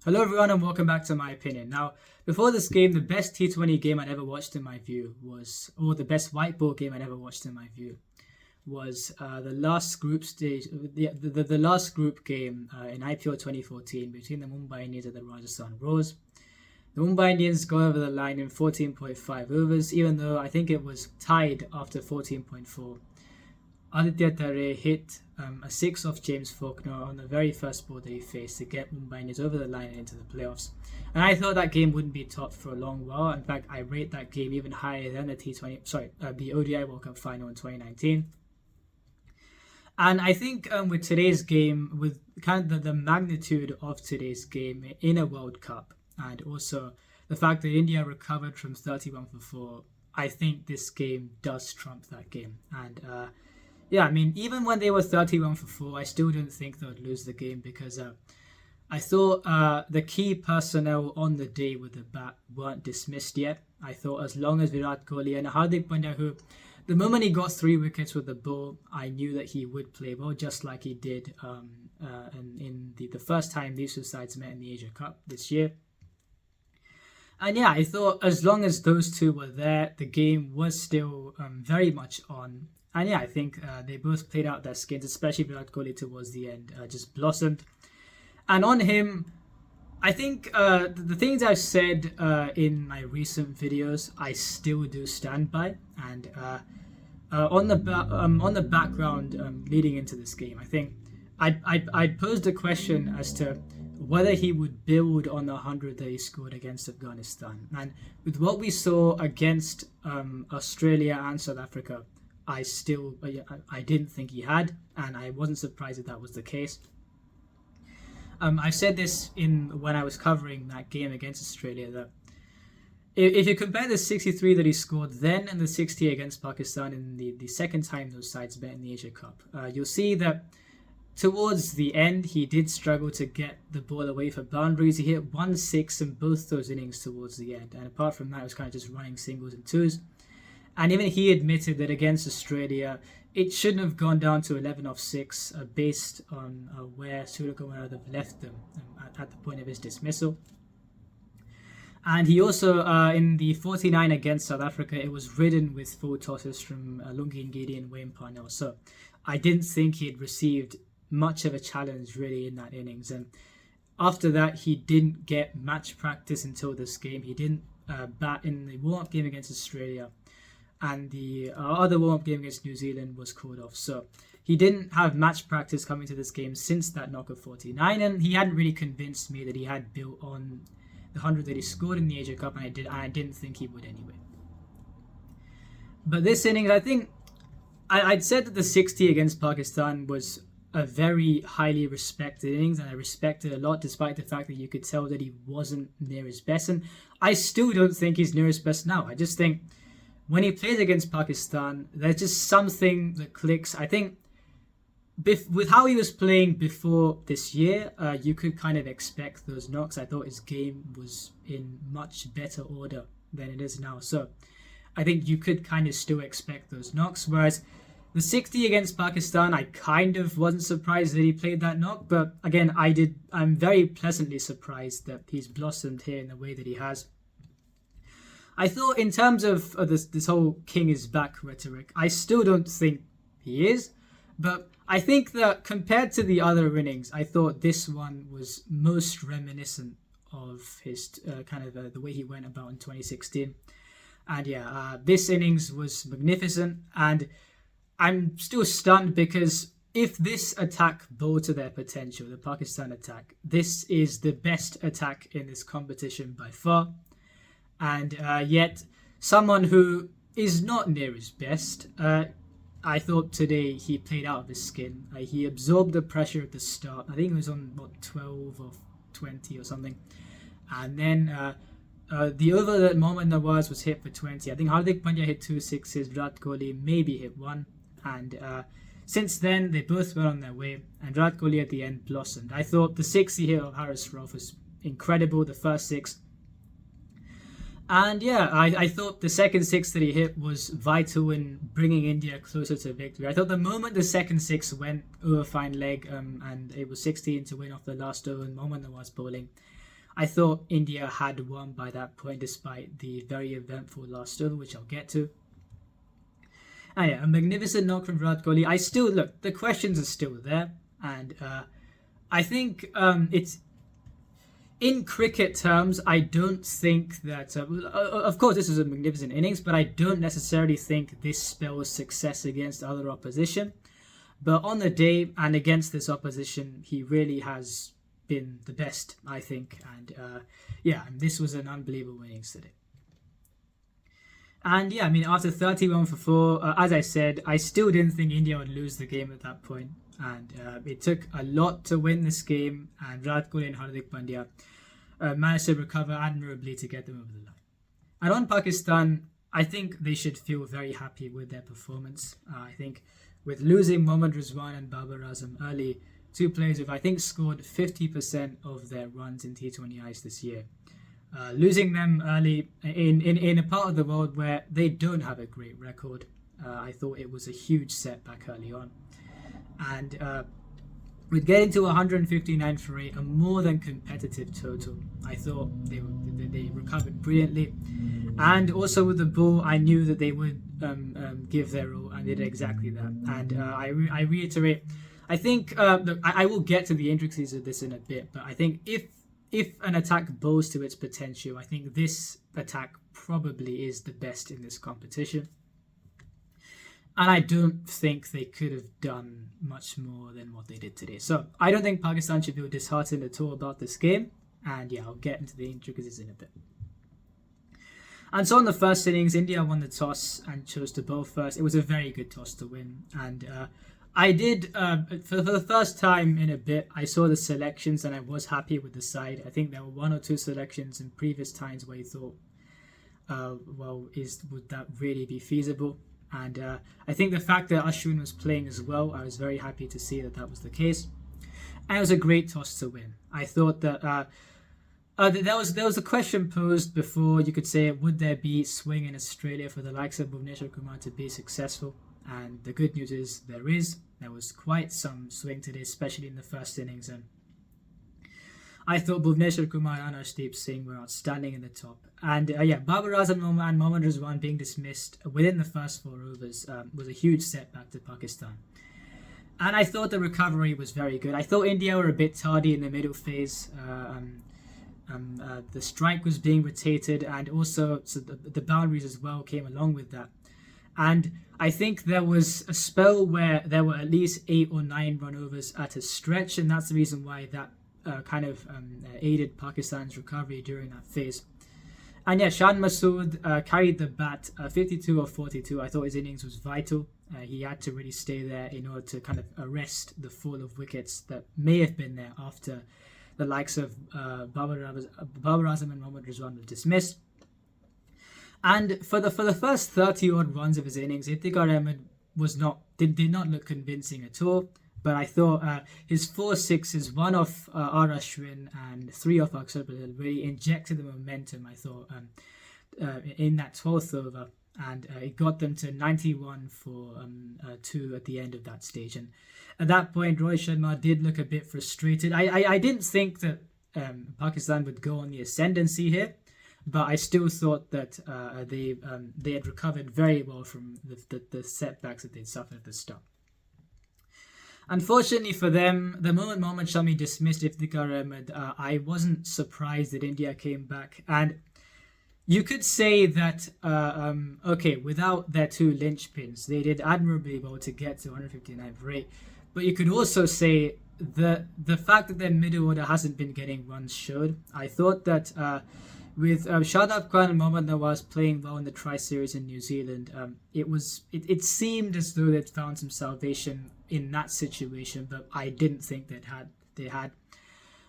Hello everyone and welcome back to My Opinion. Now, before this game, the best T20 game I'd ever watched in my view or the best white ball game I'd ever watched in my view, was the last group stage, the last group game in IPL 2014 between the Mumbai Indians and the Rajasthan Royals. The Mumbai Indians got over the line in 14.5 overs, even though I think it was tied after 14.4. Aditya Tare hit a six off James Faulkner on the very first ball that he faced to get Mumbai Indians over the line and into the playoffs. And I thought that game wouldn't be topped for a long while. In fact, I rate that game even higher than the ODI World Cup final in 2019. And I think with today's game, with kind of the magnitude of today's game in a World Cup, and also the fact that India recovered from 31 for 4, I think this game does trump that game. And yeah, I mean, even when they were 31 for 4, I still don't think they would lose the game because I thought the key personnel on the day with the bat weren't dismissed yet. I thought as long as Virat Kohli and Hardik Pandya, who the moment he got 3 wickets with the ball, I knew that he would play well, just like he did in the first time these two sides met in the Asia Cup this year. And yeah, I thought as long as those two were there, the game was still very much on. And yeah, I think they both played out their skins, especially Virat Kohli towards the end, just blossomed. And on him, I think the things I've said in my recent videos, I still do stand by. And on the background leading into this game, I think I posed a question as to whether he would build on the 100 that he scored against Afghanistan. And with what we saw against Australia and South Africa, I didn't think he had, and I wasn't surprised that was the case. I said this when I was covering that game against Australia, that if you compare the 63 that he scored then and the 60 against Pakistan in the second time those sides met in the Asia Cup, you'll see that towards the end he did struggle to get the ball away for boundaries. He hit 1-6 in both those innings towards the end, and apart from that it was kind of just running singles and twos. And even he admitted that against Australia, it shouldn't have gone down to 11 off 6 based on where Surya Kumar would have left them at the point of his dismissal. And he also, in the 49 against South Africa, it was ridden with full tosses from Lungi Ngidi and Wayne Parnell. So I didn't think he'd received much of a challenge really in that innings. And after that, he didn't get match practice until this game. He didn't bat in the warm-up game against Australia. And the other warm-up game against New Zealand was called off. So he didn't have match practice coming to this game since that knock of 49, and he hadn't really convinced me that he had built on the 100 that he scored in the Asia Cup, and I didn't think he would anyway. But this innings, I think, I'd said that the 60 against Pakistan was a very highly respected innings, and I respected it a lot, despite the fact that you could tell that he wasn't near his best. And I still don't think he's near his best now. I just think when he plays against Pakistan, there's just something that clicks. I think with how he was playing before this year, you could kind of expect those knocks. I thought his game was in much better order than it is now. So I think you could kind of still expect those knocks. Whereas the 60 against Pakistan, I kind of wasn't surprised that he played that knock. But again, I'm very pleasantly surprised that he's blossomed here in the way that he has. I thought in terms of this whole King is back rhetoric, I still don't think he is. But I think that compared to the other innings, I thought this one was most reminiscent of his the way he went about in 2016. And yeah, this innings was magnificent. And I'm still stunned because if this attack bowled to their potential, the Pakistan attack, this is the best attack in this competition by far. And yet, someone who is not near his best, I thought today he played out of his skin. He absorbed the pressure at the start. I think it was on, 12 or 20 or something. And then the over that Mohammad Nawaz was hit for 20. I think Hardik Pandya hit 2 sixes, Virat Kohli maybe hit 1. And since then, they both went on their way. And Virat Kohli at the end blossomed. I thought the 60 hit of Haris Rauf was incredible, the first 6. And yeah, I thought the second 6 that he hit was vital in bringing India closer to victory. I thought the moment the second 6 went over fine leg and it was 16 to win off the last over and Mohammad Nawaz bowling, I thought India had won by that point despite the very eventful last over, which I'll get to. And yeah, a magnificent knock from Virat Kohli. I still look, the questions are still there, and I think it's in cricket terms. I don't think that. Of course, this is a magnificent innings, but I don't necessarily think this spells success against other opposition. But on the day and against this opposition, he really has been the best, I think. And this was an unbelievable innings today. And yeah, I mean, after 31 for 4, as I said, I still didn't think India would lose the game at that point. And it took a lot to win this game. And Virat Kohli and Hardik Pandya managed to recover admirably to get them over the line. And on Pakistan, I think they should feel very happy with their performance. I think with losing Mohammad Rizwan and Babar Azam early, two players who've, I think, scored 50% of their runs in T20Is this year. Losing them early in a part of the world where they don't have a great record, I thought it was a huge setback early on. And with getting to 159 for 8, a more than competitive total, I thought they recovered brilliantly. And also with the ball, I knew that they would give their all, and did exactly that. And I reiterate, I think, look, I will get to the intricacies of this in a bit, but I think if an attack bows to its potential, I think this attack probably is the best in this competition. And I don't think they could have done much more than what they did today. So I don't think Pakistan should feel disheartened at all about this game. And yeah, I'll get into the intricacies in a bit. And so in the first innings, India won the toss and chose to bowl first. It was a very good toss to win. And I did, for the first time in a bit, I saw the selections and I was happy with the side. I think there were one or two selections in previous times where you thought, would that really be feasible? And I think the fact that Ashwin was playing as well, I was very happy to see that was the case. And it was a great toss to win. I thought that there was a question posed before. You could say, would there be swing in Australia for the likes of Bhuvneshwar Kumar to be successful? And the good news is there is. There was quite some swing today, especially in the first innings. And I thought Bhuvneshwar Kumar and Arshdeep Singh were outstanding in the top. And Babar Azam and Mohammad Rizwan being dismissed within the first 4 overs was a huge setback to Pakistan. And I thought the recovery was very good. I thought India were a bit tardy in the middle phase. The strike was being rotated, and also the boundaries as well came along with that. And I think there was a spell where there were at least 8 or 9 run overs at a stretch, and that's the reason why that aided Pakistan's recovery during that phase. And yeah, Shan Masood carried the bat 52 or 42. I thought his innings was vital. He had to really stay there in order to kind of arrest the fall of wickets that may have been there after the likes of Babar Azam and Mohammad Rizwan were dismissed. And for the first 30 odd runs of his innings, Iftikhar Ahmed did not look convincing at all. But I thought his 4 sixes, 1 off R. Ashwin and 3 off Akshar Patel, really injected the momentum, I thought, in that 12th over. And it got them to 91 for 2 at the end of that stage. And at that point, Rohit Sharma did look a bit frustrated. I didn't think that Pakistan would go on the ascendancy here, but I still thought that they had recovered very well from the setbacks that they'd suffered at the start. Unfortunately for them, the moment Mohammad Shami dismissed Iftikhar Ahmed, I wasn't surprised that India came back. And you could say that, without their 2 linchpins, they did admirably well to get to 159 for 8. But you could also say that the fact that their middle order hasn't been getting runs showed. I thought that with Shadab Khan and Mohammad Nawaz playing well in the Tri-Series in New Zealand, it seemed as though they'd found some salvation in that situation, but I didn't think they had.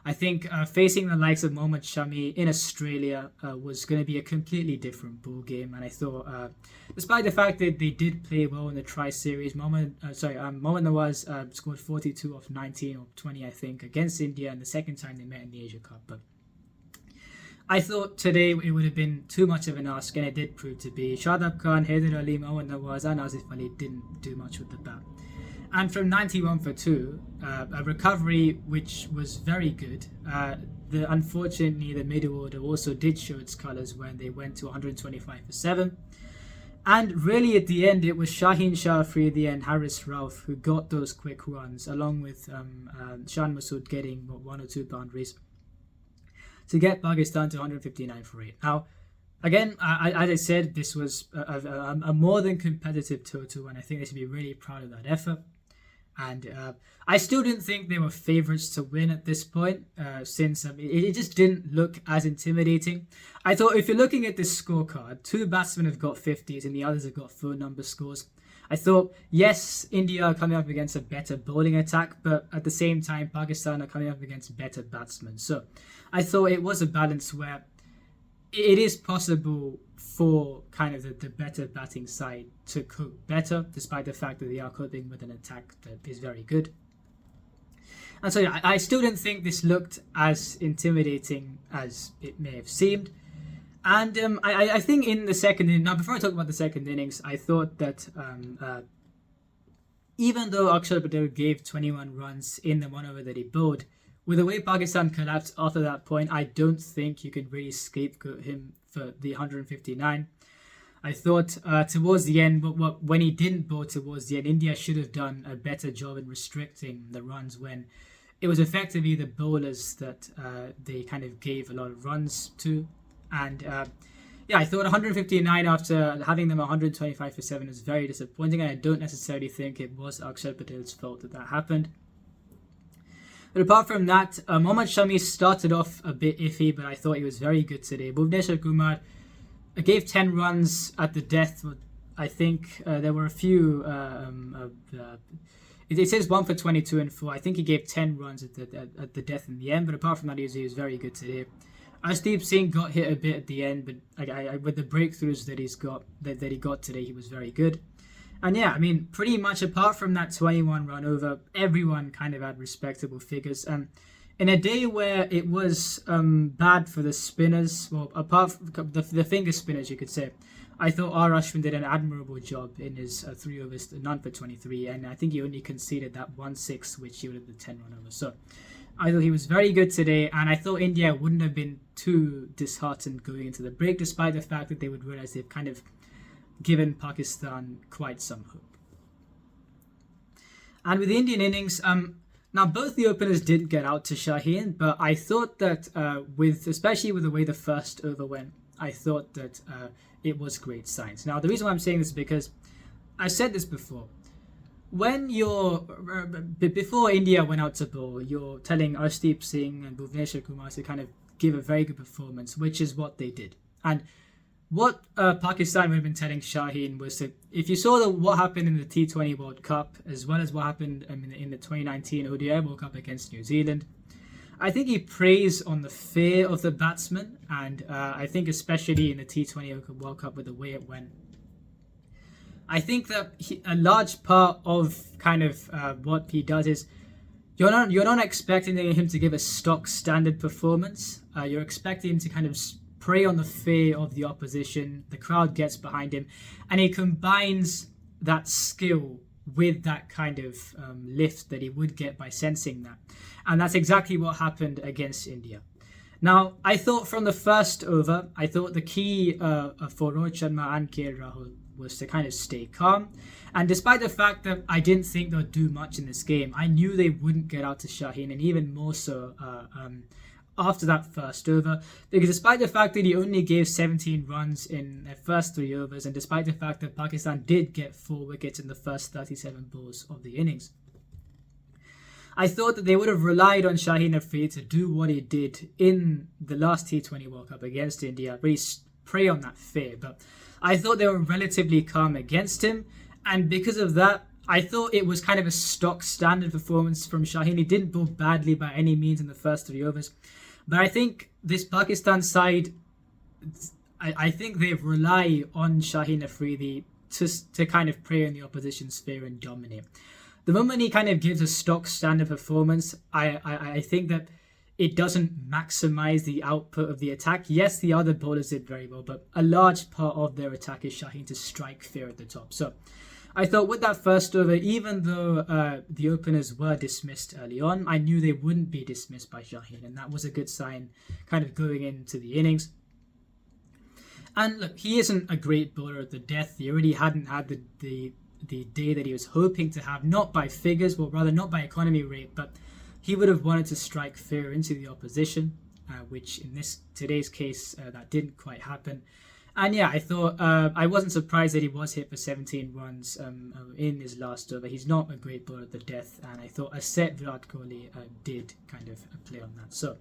I think facing the likes of Mohammad Shami in Australia was going to be a completely different ball game, and I thought, despite the fact that they did play well in the Tri-Series, Mohammad Nawaz scored 42 off 19 or 20, I think, against India, and the second time they met in the Asia Cup. But I thought today it would have been too much of an ask, and it did prove to be. Shadab Khan, Haider Ali, Mohammad Nawaz and Asif Ali didn't do much with the bat. and from 91 for 2, a recovery which was very good. Unfortunately, the middle order also did show its colours when they went to 125 for 7. And really at the end, it was Shaheen Shah Afridi and Haris Rauf who got those quick runs, along with Shan Masood getting 1 or 2 boundaries to get Pakistan to 159 for 8. Now, again, as I said, this was a more than competitive total, and I think they should be really proud of that effort. And I still didn't think they were favourites to win at this point, since it just didn't look as intimidating. I thought if you're looking at this scorecard, 2 batsmen have got 50s and the others have got phone number scores. I thought, yes, India are coming up against a better bowling attack, but at the same time, Pakistan are coming up against better batsmen. So I thought it was a balance where it is possible for kind of the better batting side to cope better, despite the fact that they are coping with an attack that is very good. And so yeah, I still didn't think this looked as intimidating as it may have seemed. And I think in the second inning, now before I talk about the second innings, I thought that even though Akshar Patel gave 21 runs in the 1 over that he bowled, with the way Pakistan collapsed after that point, I don't think you could really scapegoat him for the 159. I thought towards the end, when he didn't bowl towards the end, India should have done a better job in restricting the runs when it was effectively the bowlers that they kind of gave a lot of runs to. And yeah, I thought 159 after having them 125 for 7 is very disappointing, and I don't necessarily think it was Akshar Patel's fault that happened. But apart from that, Mohammad Shami started off a bit iffy, but I thought he was very good today. Bhuvneshwar Kumar gave 10 runs at the death. I think there were a few... it says 1 for 22 and 4. I think he gave 10 runs at the death in the end, but apart from that, he was very good today. Arshdeep Singh got hit a bit at the end, but with the breakthroughs that he got today, he was very good. And yeah, I mean, pretty much apart from that 21 run over, everyone kind of had respectable figures. In a day where it was bad for the spinners, well, apart from the finger spinners, you could say, I thought R. Ashwin did an admirable job in his 3 overs, none for 23, and I think he only conceded that 1-6, which yielded the 10 run over. So I thought he was very good today, and I thought India wouldn't have been too disheartened going into the break, despite the fact that they would realize they've kind of given Pakistan quite some hope. And with the Indian innings, now both the openers didn't get out to Shaheen, but I thought that especially with the way the first over went, I thought that it was great signs. Now the reason why I'm saying this is because I said this before. When before India went out to bowl, you're telling Arshdeep Singh and Bhuvneshwar Kumar to kind of give a very good performance, which is what they did. And what Pakistan would have been telling Shaheen was that if you saw what happened in the T20 World Cup, as well as what happened in the 2019 ODI World Cup against New Zealand, I think he preys on the fear of the batsman, and I think especially in the T20 World Cup with the way it went, I think that a large part of kind of what he does is you're not expecting him to give a stock standard performance. You're expecting him to kind of prey on the fear of the opposition. The crowd gets behind him, and he combines that skill with that kind of lift that he would get by sensing that. And that's exactly what happened against India. Now, I thought from the first over, I thought the key for Rohit Sharma and KL Rahul was to kind of stay calm. And despite the fact that I didn't think they'd do much in this game, I knew they wouldn't get out to Shaheen, and even more so after that first over, because despite the fact that he only gave 17 runs in their first 3 overs, and despite the fact that Pakistan did get 4 wickets in the first 37 balls of the innings, I thought that they would have relied on Shaheen Afridi to do what he did in the last T20 World Cup against India, really prey on that fear. But I thought they were relatively calm against him, and because of that, I thought it was kind of a stock standard performance from Shaheen. He didn't bowl badly by any means in the first 3 overs. But I think this Pakistan side, I think they rely on Shaheen Afridi to kind of prey on the opposition's fear and dominate. The moment he kind of gives a stock standard performance, I think that it doesn't maximize the output of the attack. Yes, the other bowlers did very well, but a large part of their attack is Shaheen to strike fear at the top. So I thought with that first over, even though the openers were dismissed early on, I knew they wouldn't be dismissed by Shaheen, and that was a good sign kind of going into the innings. And look, he isn't a great bowler at the death. He already hadn't had the day that he was hoping to have, not by figures, well, rather not by economy rate, but he would have wanted to strike fear into the opposition, which in today's case, that didn't quite happen. And yeah, I thought I wasn't surprised that he was hit for 17 runs in his last over. He's not a great bowler at the death, and I thought a set Virat Kohli did kind of play on that. So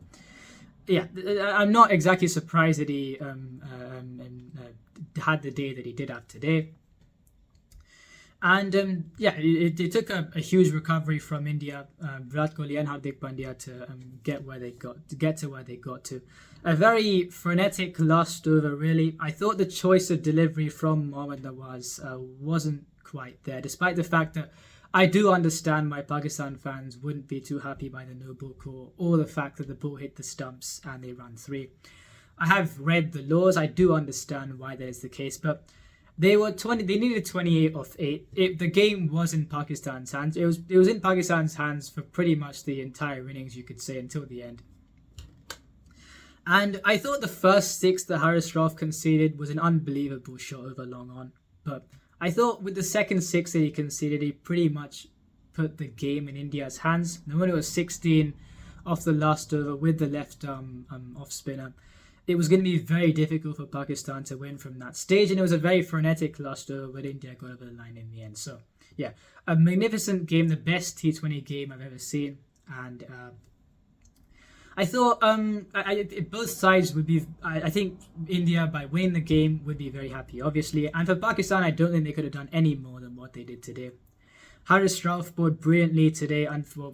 yeah, I'm not exactly surprised that he had the day that he did have today. And yeah, it took a huge recovery from India, Virat Kohli and Hardik Pandya to get to where they got to. A very frenetic last over, really. I thought the choice of delivery from Mohammad Nawaz wasn't quite there, despite the fact that I do understand why Pakistan fans wouldn't be too happy by the no ball call, or the fact that the ball hit the stumps and they ran 3. I have read the laws. I do understand why that is the case, but they needed 28 off 8. The game was in Pakistan's hands. It was in Pakistan's hands for pretty much the entire innings, you could say, until the end. And I thought the first 6 that Haris Rauf conceded was an unbelievable shot over long on. But I thought with the second 6 that he conceded, he pretty much put the game in India's hands. And when it was 16 off the last over with the left off spinner, it was going to be very difficult for Pakistan to win from that stage. And it was a very frenetic last over, but India got over the line in the end. So yeah, a magnificent game, the best T20 game I've ever seen. And I thought both sides would be, I think India, by winning the game, would be very happy, obviously. And for Pakistan, I don't think they could have done any more than what they did today. Haris Rauf bowled brilliantly today, and for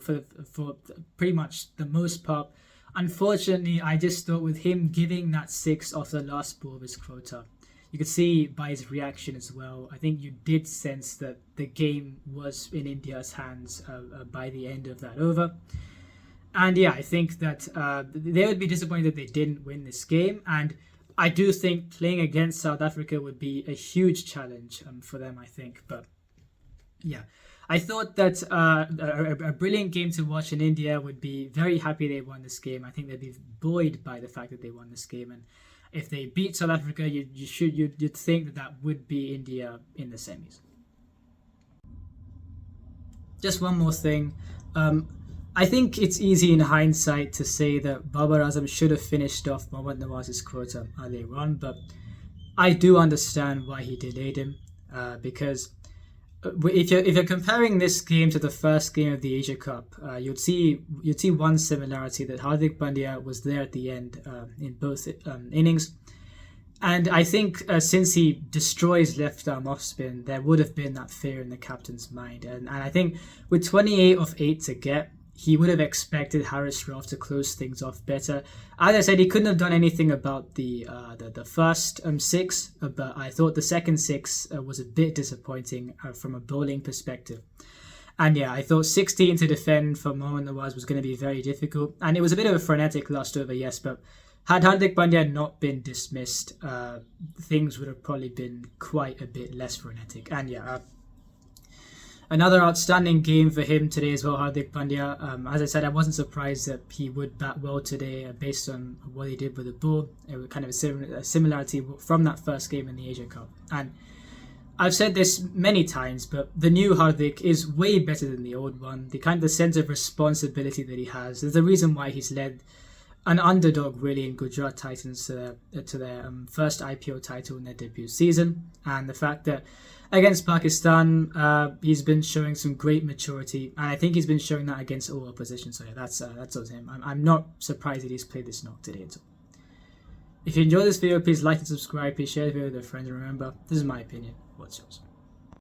pretty much the most part. Unfortunately, I just thought with him giving that 6 off the last ball of his quota, you could see by his reaction as well, I think you did sense that the game was in India's hands by the end of that over. And yeah, I think that they would be disappointed that they didn't win this game. And I do think playing against South Africa would be a huge challenge for them, I think. But yeah, I thought that a brilliant game to watch, in India would be very happy they won this game. I think they'd be buoyed by the fact that they won this game. And if they beat South Africa, you'd think that would be India in the semis. Just one more thing. I think it's easy in hindsight to say that Babar Azam should have finished off Mohammad Nawaz's quota earlier on, but I do understand why he delayed him, because if you're comparing this game to the first game of the Asia Cup, you'd see one similarity, that Hardik Pandya was there at the end in both innings. And I think since he destroys left arm off spin, there would have been that fear in the captain's mind. And I think with 28 off 8 to get, he would have expected Haris Rauf to close things off better. As I said, he couldn't have done anything about the first 6, but I thought the second 6 was a bit disappointing from a bowling perspective. And yeah, I thought 16 to defend for Mohammad Nawaz was going to be very difficult. And it was a bit of a frenetic last over, yes, but had Hardik Pandya not been dismissed, things would have probably been quite a bit less frenetic. And yeah, another outstanding game for him today as well, Hardik Pandya. As I said, I wasn't surprised that he would bat well today based on what he did with the ball. It was kind of a similarity from that first game in the Asia Cup. And I've said this many times, but the new Hardik is way better than the old one. The sense of responsibility that he has. There's a reason why he's led an underdog really in Gujarat Titans to their first IPL title in their debut season. And the fact that against Pakistan, he's been showing some great maturity, and I think he's been showing that against all opposition. So yeah, that's him. I'm not surprised that he's played this knock today at all. If you enjoyed this video, please like and subscribe. Please share the video with your friends, and remember, this is my opinion. What's yours?